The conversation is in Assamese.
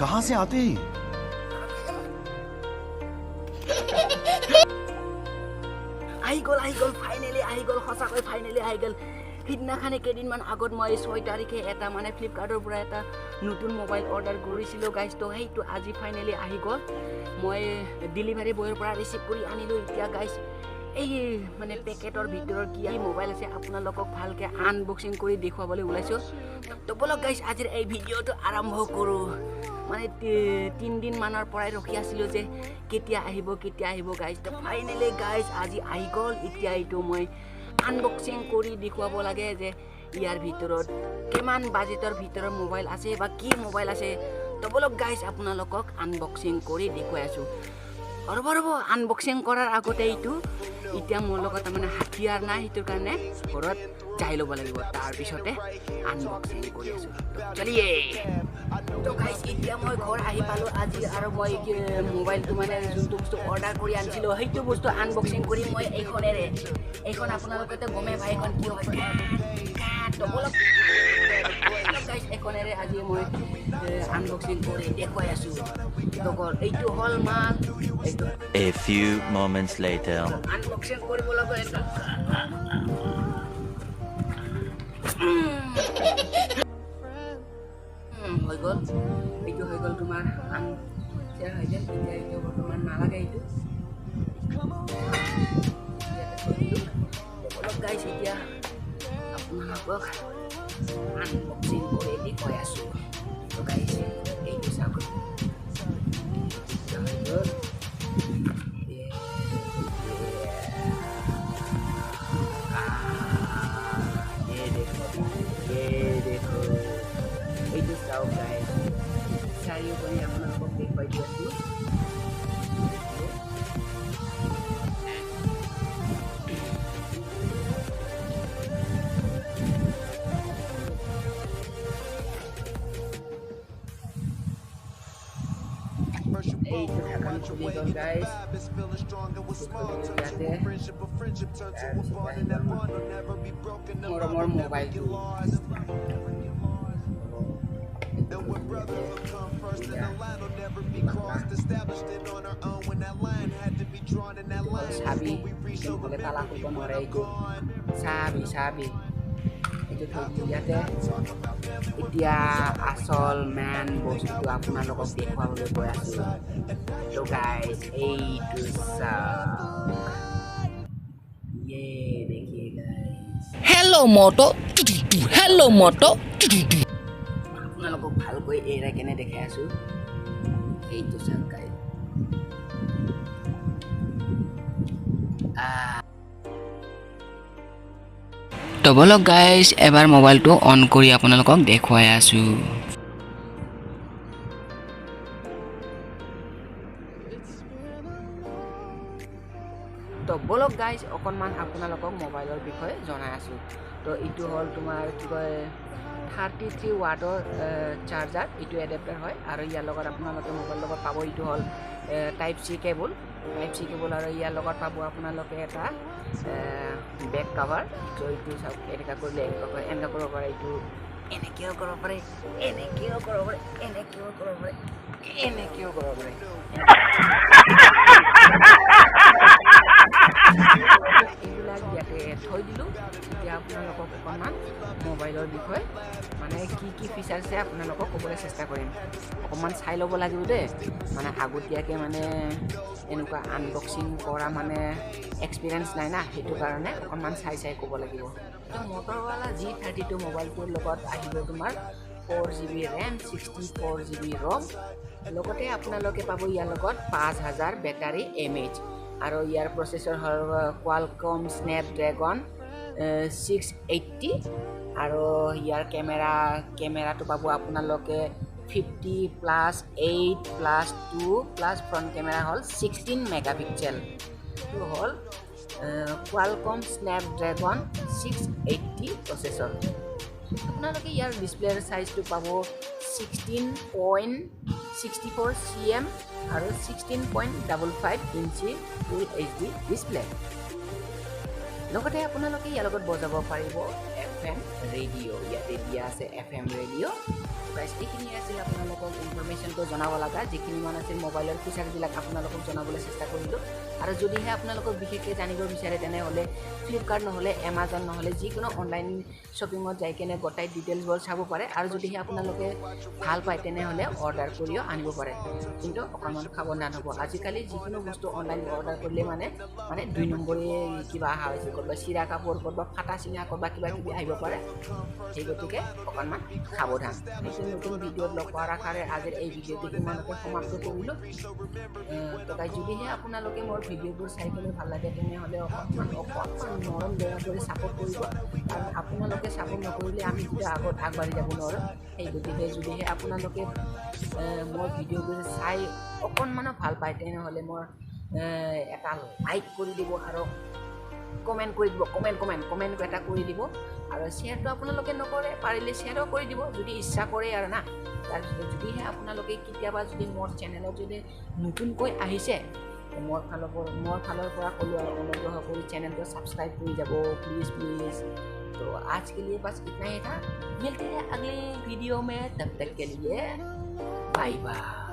कहाँ से आते हैं আহি গ'ল ফাইনেলি আহি গ'ল সঁচাকৈ ফাইনেলি আহি গ'ল সিদিনাখনে কেইদিনমান আগত মই 6 তাৰিখে এটা মানে ফ্লিপকাৰ্টৰ পৰা এটা নতুন মোবাইল অৰ্ডাৰ কৰিছিলোঁ গাইজ তো সেইটো আজি ফাইনেলি আহি গ'ল মই ডেলিভাৰী বয়ৰ পৰা ৰিচিভ কৰি আনিলোঁ এতিয়া গাইজ এই মানে পেকেটৰ ভিতৰত কি মোবাইল আছে আপোনালোকক ভালকৈ আনবক্সিং কৰি দেখুৱাবলৈ ওলাইছোঁ তো বলক গাইজ আজিৰ এই ভিডিঅ'টো আৰম্ভ কৰোঁ মানে 3 দিন মানৰ পৰাই ৰখি আছিলোঁ যে কেতিয়া আহিব গাইজ তো ফাইনেলি গাইজ আজি আহি গ'ল এতিয়া এইটো মই আনবক্সিং কৰি দেখুৱাব লাগে যে ইয়াৰ ভিতৰত কিমান বাজেটৰ ভিতৰৰ মোবাইল আছে বা কি মোবাইল আছে তো বলক গাইজ আপোনালোকক আনবক্সিং কৰি দেখুৱাই আছোঁ ৰ'ব আনবক্সিং কৰাৰ আগতে এইটো এতিয়া মোৰ লগত মানে হাতিয়াৰ নাই সেইটোৰ কাৰণে ঘৰত যাই ল'ব লাগিব তাৰপিছতে আনবক্সিং কৰি আছোঁ চলিয়ে তো গাইজ এতিয়া মই ঘৰ আহি পালোঁ আজি আৰু মই মোবাইলটো মানে যোনটো বস্তু অৰ্ডাৰ কৰি আনিছিলোঁ সেইটো বস্তু আনবক্সিং কৰি মই এইখন আপোনালোকেতো গমেই পাই এইখন কি হয় তো বলক গাইজ এইখনেৰে আজি মই আনবক্সিং কৰি দেখুৱাই আছোঁ তো এইটো হ'ল মাল এইটো A few moments later. Unboxing কৰিব লাগে হৈ গ'ল এইটো হৈ গ'ল তোমাৰ আনশ্বেয়াৰ হৈ গ'ল এতিয়া এইটো বৰ্তমান নালাগে এইটো অলপ গাইজ এতিয়া আপোনালোকক আনবক্সিং কৰি দেখুৱাই আছোঁ তো গাইজ এইটো চাওক হৈ গ'ল এইটো চাওক গাইজ চাৰিও কৰি আপোনালোকক দেখুৱাই দি আছোঁ এইটো ঢাকন খুলি গ'ল গাইজ মৰমৰ মোবাইলটো চাবি নহ'লে তালা খুলিব নোৱাৰে এইটো চাবি এইটো থৈ দিওঁ ইয়াতে এতিয়া আচল মেইন বস্তুটো আপোনালোকক দেখুৱাবলৈ গৈ আছোঁ তো গাইজ এইটো চাওক দেখিয়ে গাইজ হেল্ল' মটো আপোনালোকক ভালকৈ এৰাই কেনে দেখাই আছোঁ এইটো চাওক গাইজ তো বলক গাইজ এবাৰ মোবাইলটো অন কৰি আপোনালোকক দেখুৱাই আছোঁ তো বলক গাইজ অকণমান আপোনালোকক মোবাইলৰ বিষয়ে জনাই আছোঁ তো এইটো হ'ল তোমাৰ কি কয় 33 ৱাটৰ চাৰ্জাৰ এইটো এডাপ্টাৰ হয় আৰু ইয়াৰ লগত আপোনালোকে মোবাইল লগত পাব এইটো হ'ল টাইপ চি কেবল আৰু ইয়াৰ লগত পাব আপোনালোকে এটা বেক কাভাৰ তো এইটো চাওক এনেকুৱা কৰিলে এনেকুৱা কৰিব পাৰে এইটো এনেকৈও কৰিব পাৰে এনেকৈও কৰিব পাৰে এইবিলাক ইয়াতে থৈ দিলোঁ এতিয়া আপোনালোকক অকণমান মোবাইলৰ বিষয়ে মানে কি ফিচাৰ আছে আপোনালোকক ক'বলৈ চেষ্টা কৰিম অকণমান চাই ল'ব লাগিব দেই মানে আগতীয়াকৈ মানে এনেকুৱা আনবক্সিং কৰা মানে এক্সপিৰিয়েঞ্চ নাই না সেইটো কাৰণে অকণমান চাই ক'ব লাগিব মটৰল G32 মোবাইলটোৰ লগত আহিব তোমাৰ 4GB RAM 64GB ROM লগতে আপোনালোকে পাব ইয়াৰ লগত 5000 বেটাৰী mAh আৰু ইয়াৰ প্ৰচেছৰ হ'ল কোৱালকম স্নেপড্ৰেগন 680 আৰু ইয়াৰ কেমেৰাটো পাব আপোনালোকে 50+8+2+ ফ্ৰণ্ট কেমেৰা হ'ল 16 মেগাপিক্সেল এইটো হ'ল কোৱালকম স্নেপড্ৰেগন 680 প্ৰচেছৰ আপোনালোকে ইয়াৰ ডিছপ্লেৰ চাইজটো পাব 16.64 cm আৰু 16.55 ইঞ্চি ফুল HD ডিছপ্লে লগতে আপোনালোকে ইয়াৰ লগত বজাব পাৰিব FM ৰেডিঅ' ইয়াতে দিয়া আছে FM ৰেডিঅ' গাইজ এইখিনি আছিল আপোনালোকক ইনফৰমেশ্যনটো জনাব লগা যিখিনি মান আছিল মোবাইলৰ ফিচাৰবিলাক আপোনালোকক জনাবলৈ চেষ্টা কৰিলোঁ আৰু যদিহে আপোনালোকক বিশেষকৈ জানিব বিচাৰে তেনেহ'লে ফ্লিপকাৰ্ট নহ'লে এমাজন নহ'লে যিকোনো অনলাইন শ্বপিঙত যাই কেনে গোটাই ডিটেইলছবোৰ চাব পাৰে আৰু যদিহে আপোনালোকে ভাল পায় তেনেহ'লে অৰ্ডাৰ কৰিও আনিব পাৰে কিন্তু অকণমান সাৱধান হ'ব আজিকালি যিকোনো বস্তু অনলাইন অৰ্ডাৰ কৰিলে মানে 2 নম্বৰী কিবা অহা হৈছে ক'ৰবাত চিৰা কাপোৰ ক'ৰবাত ফাটা চিঙা ক'ৰবাত কিবা কিবি আহিব পাৰে সেই গতিকে অকণমান সাৱধান নতুন ভিডিঅ'ত লগ পোৱাৰ আশাৰে আজিৰ এই ভিডিঅ'টো ইমানতে সমাপ্ত কৰিলোঁ তো গাইজ যদিহে আপোনালোকে মোৰ ভিডিঅ'বোৰ চাই কিনে ভাল লাগে তেনেহ'লে অকণমান মৰম দয়া কৰি ছাপোৰ্ট কৰিব কাৰণ আপোনালোকে ছাপোৰ্ট নকৰিলে আমি যেতিয়া আগত আগবাঢ়ি যাব নোৱাৰোঁ সেই গতিকে যদিহে আপোনালোকে মোৰ ভিডিঅ'বোৰ চাই অকণমানো ভাল পায় তেনেহ'লে মোৰ এটা লাইক কৰি দিব আৰু কমেণ্ট কৰি দিব কমেণ্ট এটা কৰি দিব আৰু শ্বেয়াৰটো আপোনালোকে নকৰে পাৰিলে শ্বেয়াৰো কৰি দিব যদি ইচ্ছা কৰে আৰু না তাৰপিছত যদিহে আপোনালোকে কেতিয়াবা যদি মোৰ চেনেলত যদি নতুনকৈ আহিছে মোৰ ফালৰ পৰা ক'লোঁ আৰু অনুগ্ৰহ কৰি চেনেলটো ছাবস্ক্ৰাইব কৰি যাব প্লিজ तो आज के लिए बस इतना ही था मिलते हैं अगले वीडियो में तब तक के लिए बाय बाय